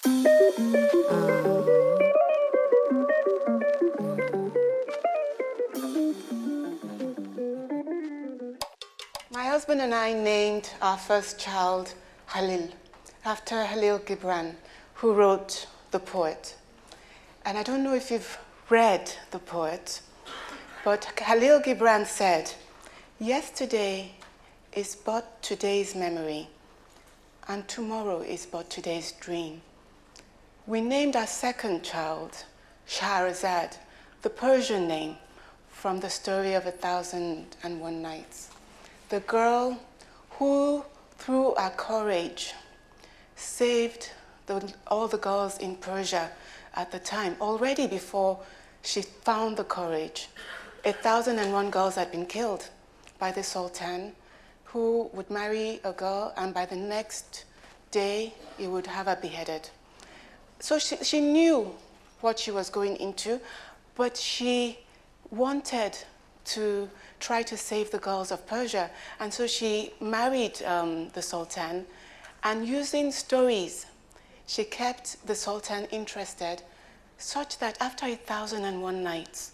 My husband and I named our first child Halil, after Halil Gibran, who wrote The Poet. And I don't know if you've read The Poet, but Halil Gibran said, "Yesterday is but today's memory, and tomorrow is but today's dream." We named our second child Shahrazad, the Persian name from the story of 1001 Nights. The girl who, through her courage, saved all the girls in Persia at the time. Already before she found the courage, 1001 girls had been killed by the Sultan, who would marry a girl, and by the next day, he would have her beheaded. So she knew what she was going into, but she wanted to try to save the girls of Persia. And so she married the Sultan, and using stories, she kept the Sultan interested, such that after 1001 nights,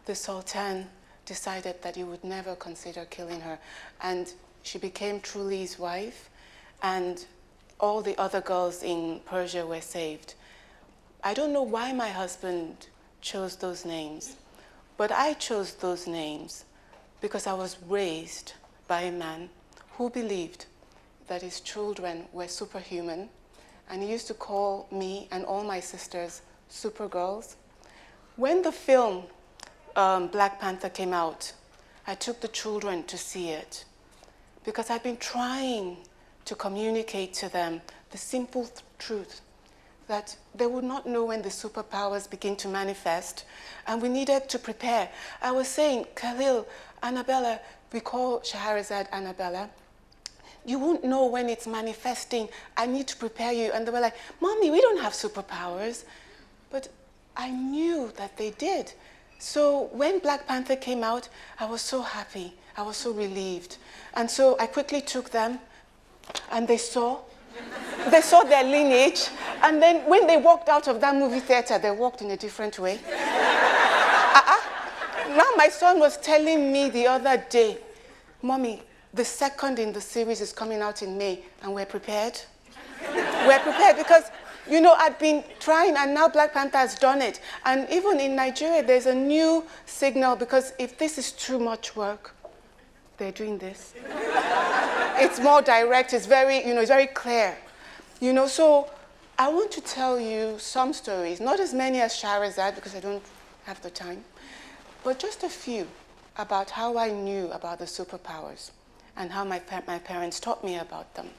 the Sultan decided that he would never consider killing her. And she became truly his wife, and all the other girls in Persia were saved. I don't know why my husband chose those names, but I chose those names because I was raised by a man who believed that his children were superhuman, and he used to call me and all my sisters Supergirls. When the film Black Panther came out, I took the children to see it because I've been trying to communicate to them the simple truth that they would not know when the superpowers begin to manifest, and we needed to prepare. I was saying, Khalil, Annabella, we call Shahrazad Annabella, you won't know when it's manifesting. I need to prepare you. And they were like, Mommy, we don't have superpowers. But I knew that they did. So when Black Panther came out, I was so happy. I was so relieved. And so I quickly took them, and they saw their lineage. And then when they walked out of that movie theater, they walked in a different way. Now my son was telling me the other day, Mommy, the second in the series is coming out in May, and we're prepared. We're prepared because, you know, I've been trying, and now Black Panther has done it. And even in Nigeria, there's a new signal, because if this is too much work, they're doing this. It's more direct, it's very, it's very clear. So I want to tell you some stories, not as many as Shahrazad, because I don't have the time, but just a few about how I knew about the superpowers and how my parents taught me about them.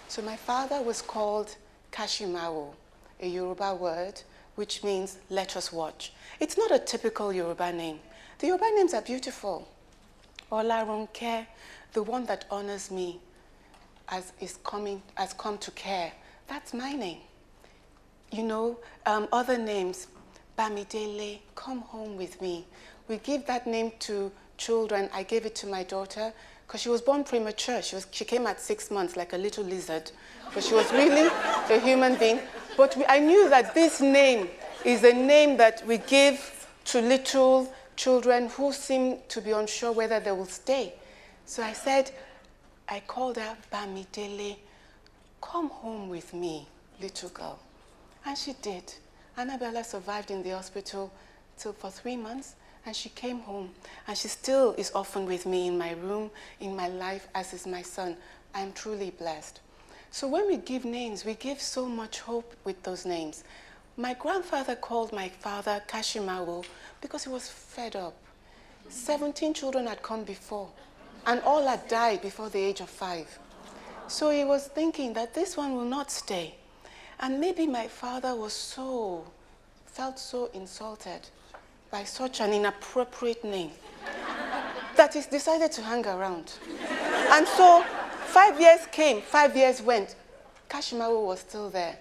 So my father was called Kashimawo, a Yoruba word which means let us watch. It's not a typical Yoruba name. The Yoruba names are beautiful. Olarunke, the one that honors me, has come to care. That's my name. Other names, Bamidele, come home with me. We give that name to children. I gave it to my daughter because she was born premature. She came at 6 months like a little lizard, but she was really a human being. But I knew that this name is a name that we give to little children who seem to be unsure whether they will stay. So I called her Bamidele, come home with me, little girl. And she did. Annabella survived in the hospital for 3 months, and she came home. And she still is often with me in my room, in my life, as is my son. I'm truly blessed. So when we give names, we give so much hope with those names. My grandfather called my father Kashimawo because he was fed up. 17 children had come before, and all had died before the age of 5. So he was thinking that this one will not stay. And maybe my father felt so insulted by such an inappropriate name that he decided to hang around. And so 5 years came, 5 years went. Kashimawo was still there.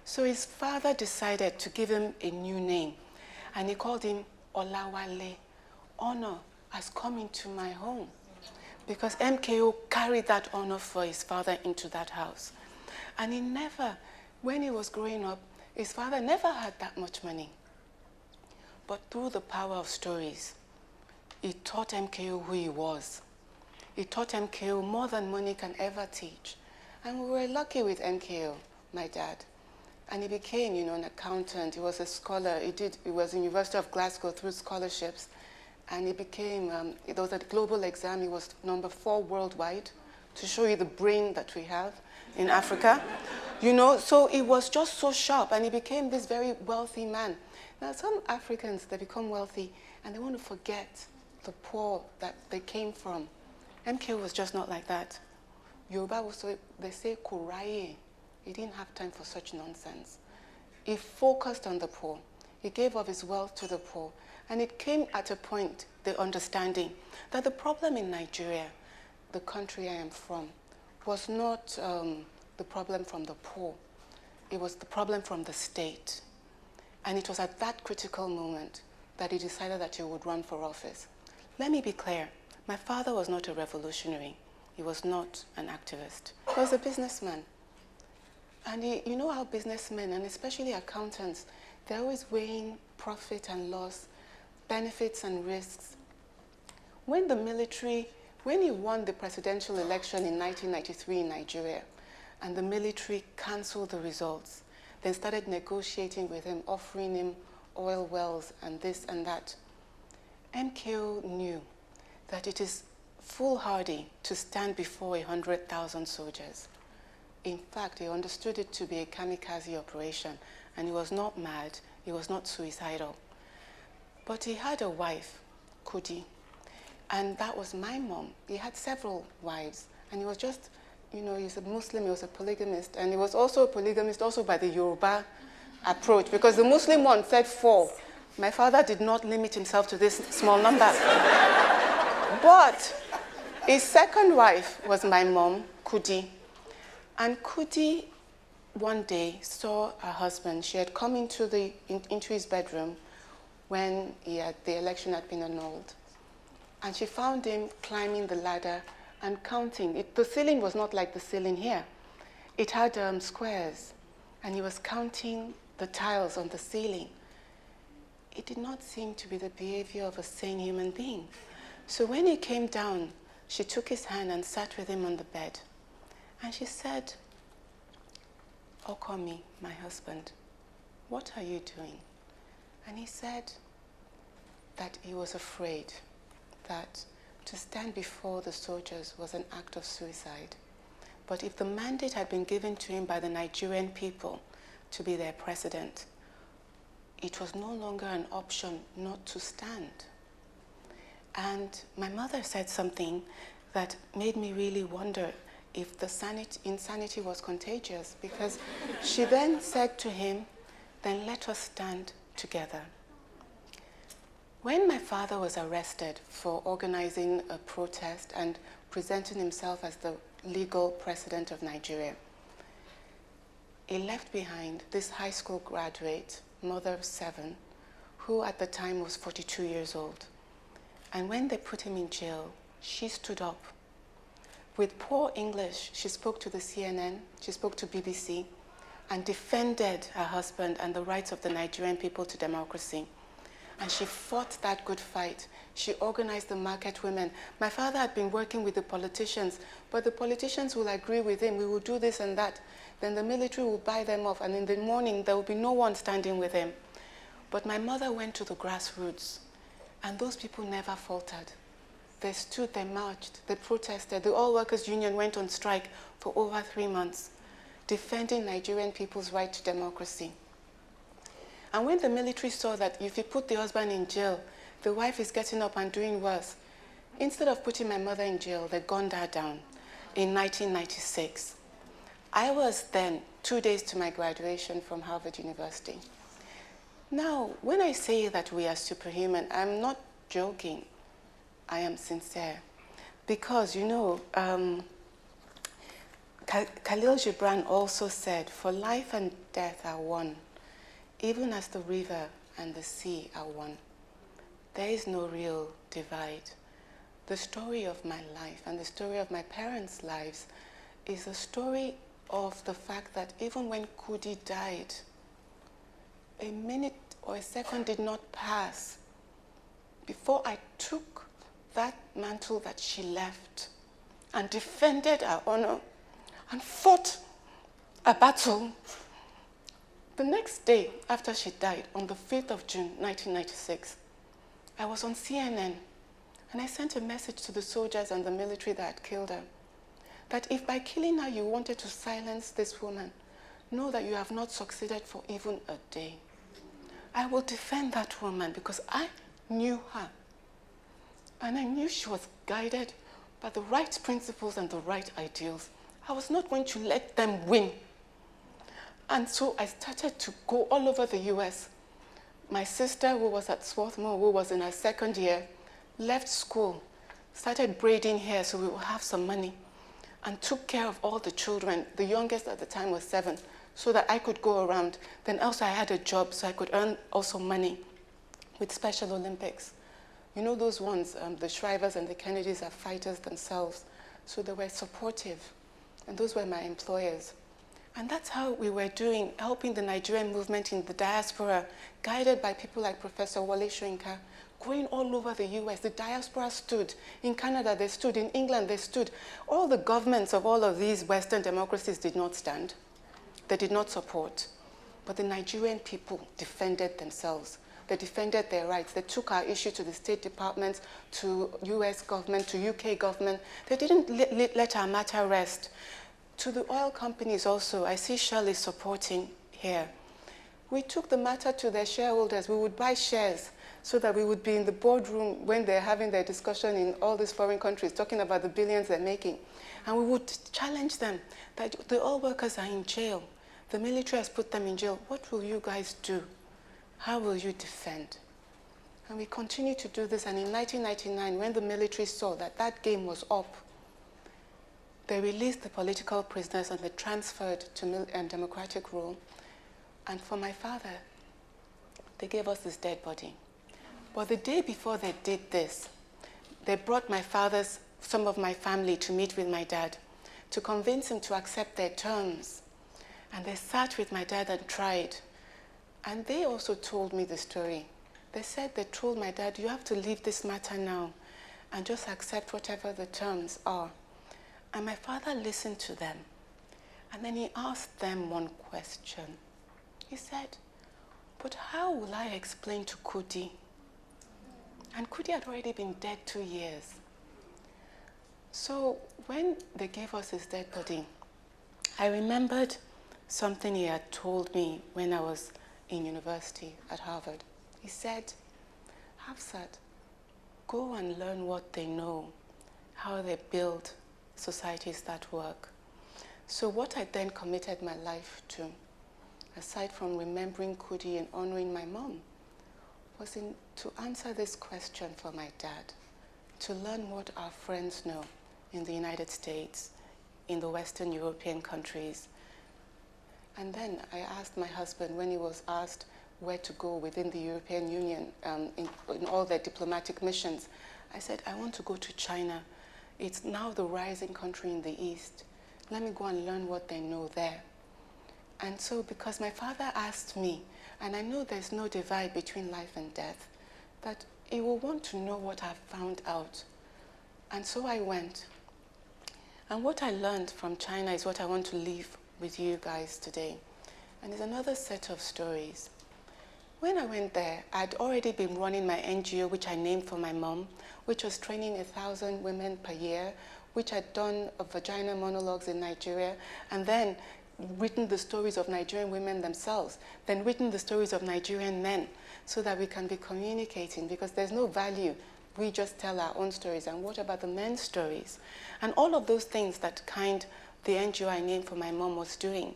So his father decided to give him a new name, and he called him Olawale. Honor has come into my home, because MKO carried that honor for his father into that house. And he never, when he was growing up, His father never had that much money. But through the power of stories, he taught MKO who he was. He taught MKO more than money can ever teach. And we were lucky with MKO, my dad. And he became, an accountant. He was a scholar. He was in University of Glasgow through scholarships. And he became, there was a global exam. He was number 4 worldwide, to show you the brain that we have in Africa. So he was just so sharp, and he became this very wealthy man. Now, some Africans, they become wealthy, and they want to forget the poor that they came from. MK was just not like that. Yoruba also, they say koraye. He didn't have time for such nonsense. He focused on the poor. He gave of his wealth to the poor. And it came at a point, the understanding, that the problem in Nigeria, the country I am from, was not the problem from the poor. It was the problem from the state. And it was at that critical moment that he decided that he would run for office. Let me be clear. My father was not a revolutionary. He was not an activist. He was a businessman. And you know how businessmen, and especially accountants, they're always weighing profit and loss, benefits and risks. When he won the presidential election in 1993 in Nigeria, and the military canceled the results, then started negotiating with him, offering him oil wells and this and that, MKO knew that it is foolhardy to stand before 100,000 soldiers. In fact, he understood it to be a kamikaze operation, and he was not mad, he was not suicidal. But he had a wife, Kudi, and that was my mom. He had several wives, and he was just, he's a Muslim, he was a polygamist, and he was also a polygamist also by the Yoruba approach, because the Muslim one said 4. My father did not limit himself to this small number. But his second wife was my mom, Kudi. And Kudi one day saw her husband. She had come into his bedroom when the election had been annulled. And she found him climbing the ladder and counting. The ceiling was not like the ceiling here. It had squares, and he was counting the tiles on the ceiling. It did not seem to be the behavior of a sane human being. So when he came down, she took his hand and sat with him on the bed. And she said, "Okomi, my husband, what are you doing?" And he said that he was afraid that to stand before the soldiers was an act of suicide. But if the mandate had been given to him by the Nigerian people to be their president, it was no longer an option not to stand. And my mother said something that made me really wonder if the insanity was contagious, because she then said to him, "Then let us stand together." When my father was arrested for organizing a protest and presenting himself as the legal president of Nigeria, he left behind this high school graduate, mother of 7, who at the time was 42 years old. And when they put him in jail, she stood up. With poor English, she spoke to the CNN, she spoke to BBC, and defended her husband and the rights of the Nigerian people to democracy. And she fought that good fight. She organized the market women. My father had been working with the politicians, but the politicians will agree with him, we will do this and that. Then the military will buy them off, and in the morning, there will be no one standing with him. But my mother went to the grassroots, and those people never faltered. They stood, they marched, they protested. The All Workers Union went on strike for over 3 months, defending Nigerian people's right to democracy. And when the military saw that if you put the husband in jail, the wife is getting up and doing worse, instead of putting my mother in jail, they gunned her down in 1996. I was then 2 days to my graduation from Harvard University. Now, when I say that we are superhuman, I'm not joking. I am sincere. Because, Khalil Gibran also said, "For life and death are one, even as the river and the sea are one. There is no real divide." The story of my life and the story of my parents' lives is a story of the fact that even when Kudi died, a minute or a second did not pass before I took that mantle that she left and defended our honor and fought a battle. The next day after she died, on the 5th of June, 1996, I was on CNN and I sent a message to the soldiers and the military that had killed her, that if by killing her you wanted to silence this woman, know that you have not succeeded for even a day. I will defend that woman because I knew her. And I knew she was guided by the right principles and the right ideals. I was not going to let them win. And so I started to go all over the US. My sister, who was at Swarthmore, who was in her second year, left school, started braiding hair so we would have some money, and took care of all the children. The youngest at the time was 7, so that I could go around. Then also I had a job, so I could earn also money with Special Olympics. You know those ones, the Shrivers and the Kennedys are fighters themselves. So they were supportive, and those were my employers. And that's how we were doing, helping the Nigerian movement in the diaspora, guided by people like Professor Wale Soyinka, going all over the US. The diaspora stood. In Canada, they stood. In England, they stood. All the governments of all of these Western democracies did not stand. They did not support. But the Nigerian people defended themselves. They defended their rights. They took our issue to the State Department, to US government, to UK government. They didn't let our matter rest. To the oil companies also, I see Shell is supporting here. We took the matter to their shareholders. We would buy shares so that we would be in the boardroom when they're having their discussion in all these foreign countries, talking about the billions they're making. And we would challenge them that the oil workers are in jail. The military has put them in jail. What will you guys do? How will you defend? And we continue to do this. And in 1999, when the military saw that that game was up, they released the political prisoners and they transferred to democratic rule. And for my father, they gave us his dead body. But the day before they did this, they brought some of my family to meet with my dad, to convince him to accept their terms. And they sat with my dad and tried. And they also told me the story. They said they told my dad, you have to leave this matter now and just accept whatever the terms are. And my father listened to them. And then he asked them one question. He said, but how will I explain to Kudi? And Kudi had already been dead 2 years. So when they gave us his dead body, I remembered something he had told me when I was in university at Harvard. He said, Hafsat, go and learn what they know, how they build societies that work. So what I then committed my life to, aside from remembering Kudi and honoring my mom, was to answer this question for my dad, to learn what our friends know in the United States, in the Western European countries. And then I asked my husband, when he was asked where to go within the European Union in all their diplomatic missions, I said, I want to go to China. It's now the rising country in the East. Let me go and learn what they know there. And so because my father asked me, and I know there's no divide between life and death, that he will want to know what I've found out. And so I went. And what I learned from China is what I want to leave with you guys today. And it's another set of stories. When I went there, I'd already been running my NGO, which I named for my mom, which was training 1,000 women per year, which had done vagina monologues in Nigeria, and then written the stories of Nigerian women themselves, then written the stories of Nigerian men, so that we can be communicating, because there's no value. We just tell our own stories. And what about the men's stories? And all of those things that the NGO I named for my mom was doing,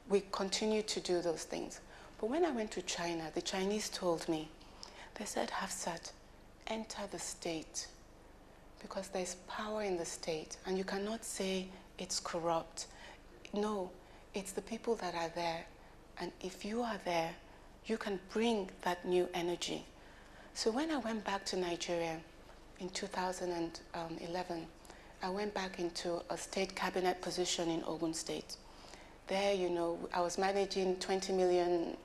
we continue to do those things. But when I went to China, the Chinese told me, they said, Hafsat, enter the state, because there's power in the state, and you cannot say it's corrupt. No, it's the people that are there, and if you are there, you can bring that new energy. So when I went back to Nigeria in 2011, I went back into a state cabinet position in Ogun State. there, you know, I was managing $20 million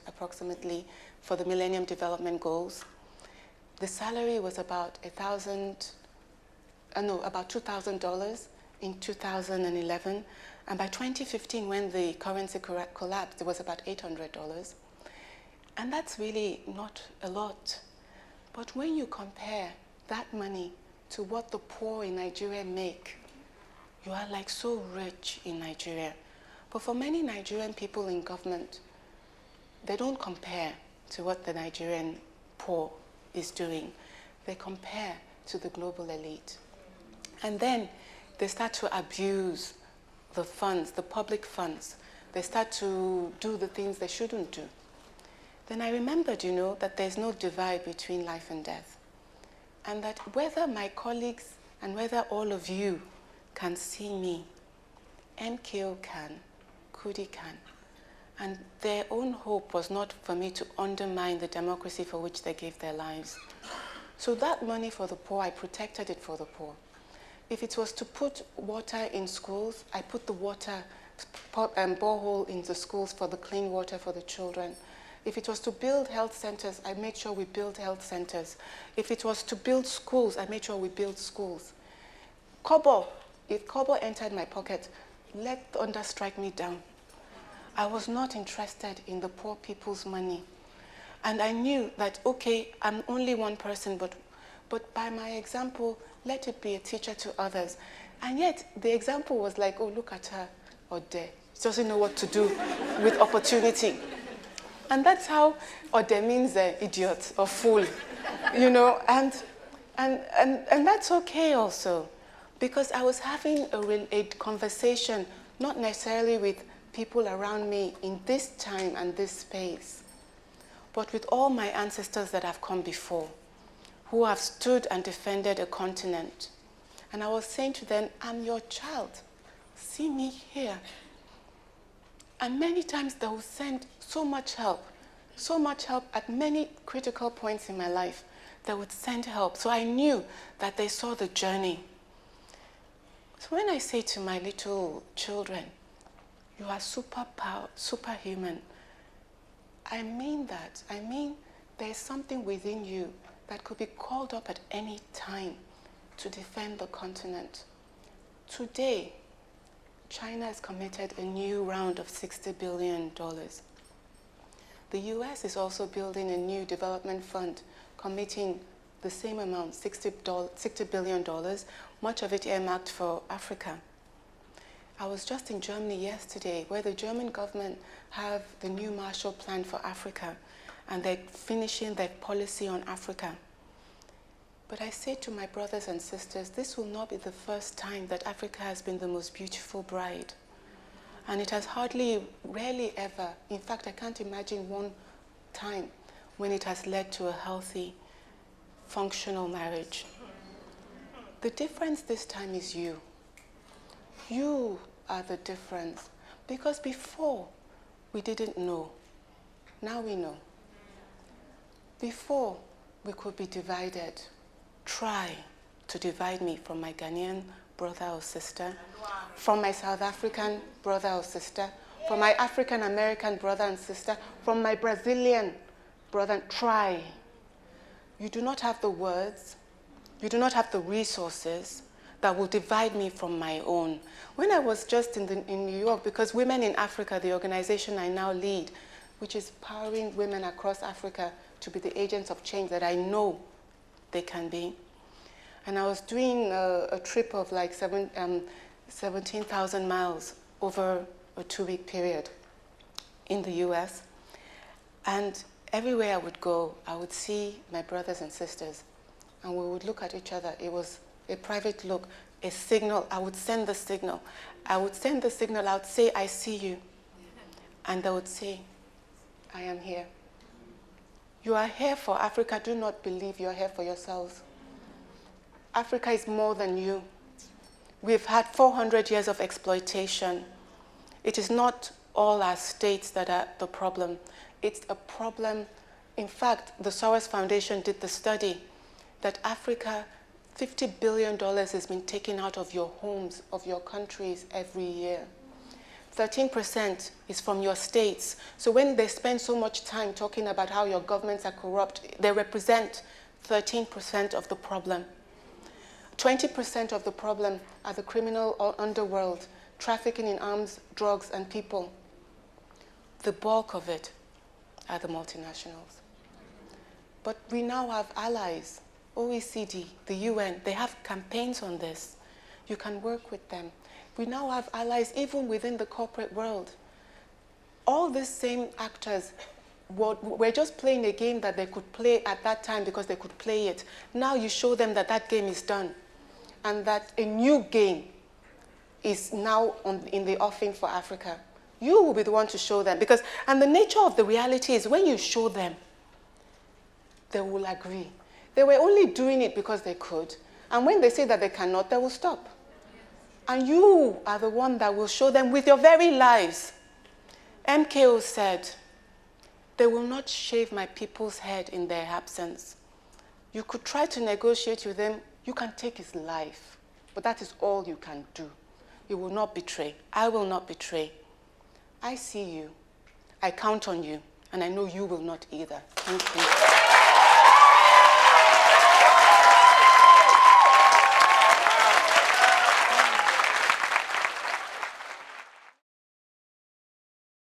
approximately for the Millennium Development Goals. The salary was about about $2,000 in 2011. And by 2015, when the currency collapsed, it was about $800. And that's really not a lot. But when you compare that money to what the poor in Nigeria make, you are like so rich in Nigeria. But for many Nigerian people in government, they don't compare to what the Nigerian poor is doing. They compare to the global elite. And then they start to abuse the funds, the public funds. They start to do the things they shouldn't do. Then I remembered, you know, that there's no divide between life and death. And that whether my colleagues and whether all of you can see me, MKO can, Kudi can. And their own hope was not for me to undermine the democracy for which they gave their lives. So that money for the poor, I protected it for the poor. If it was to put water in schools, I put the water borehole in the schools for the clean water for the children. If it was to build health centers, I made sure we built health centers. If it was to build schools, I made sure we built schools. Kobo, if Kobo entered my pocket, let thunder strike me down. I was not interested in the poor people's money. And I knew that, okay, I'm only one person, but by my example, let it be a teacher to others. And yet, the example was like, oh, look at her, Ode. She doesn't know what to do with opportunity. And that's how Ode means idiot or fool, you know, and that's okay also, because I was having a conversation, not necessarily with people around me in this time and this space, but with all my ancestors that have come before, who have stood and defended a continent. And I was saying to them, I'm your child. See me here. And many times they will send so much help at many critical points in my life. They would send help. So I knew that they saw the journey. So when I say to my little children, you are superhuman, I mean that. I mean there's something within you that could be called up at any time to defend the continent. Today, China has committed a new round of $60 billion. The US is also building a new development fund, committing the same amount, $60 billion, much of it earmarked for Africa. I was just in Germany yesterday, where the German government have the new Marshall Plan for Africa, and they're finishing their policy on Africa. But I say to my brothers and sisters, this will not be the first time that Africa has been the most beautiful bride. And it has rarely ever, in fact, I can't imagine one time when it has led to a healthy, functional marriage. The difference this time is you. You are the difference. Because before, we didn't know. Now we know. Before, we could be divided. Try to divide me from my Ghanaian brother or sister, from my South African brother or sister, from my African American brother and sister, from my Brazilian brother. Try. You do not have the words, you do not have the resources that will divide me from my own. When I was just in New York, because Women in Africa, the organization I now lead, which is powering women across Africa to be the agents of change that I know they can be. And I was doing a trip of like 17,000 miles over a 2-week period in the US. And everywhere I would go, I would see my brothers and sisters, and we would look at each other. It was a private look, a signal. I would send the signal. I would send the signal. I would say, I see you. And they would say, I am here. You are here for Africa. Do not believe you are here for yourselves. Africa is more than you. We've had 400 years of exploitation. It is not all our states that are the problem. It's a problem. In fact, the Soros Foundation did the study that Africa, $50 billion has been taken out of your homes, of your countries every year. 13% is from your states. So when they spend so much time talking about how your governments are corrupt, they represent 13% of the problem. 20% of the problem are the criminal underworld, trafficking in arms, drugs, and people. The bulk of it are the multinationals. But we now have allies, OECD, the UN, they have campaigns on this. You can work with them. We now have allies even within the corporate world. All these same actors were just playing a game that they could play at that time because they could play it. Now you show them that that game is done and that a new game is now in the offing for Africa. You will be the one to show them because, and the nature of the reality is when you show them, they will agree. They were only doing it because they could. And when they say that they cannot, they will stop. And you are the one that will show them with your very lives. MKO said, they will not shave my people's head in their absence. You could try to negotiate with them. You can take his life. But that is all you can do. You will not betray. I will not betray. I see you. I count on you. And I know you will not either. Thank you.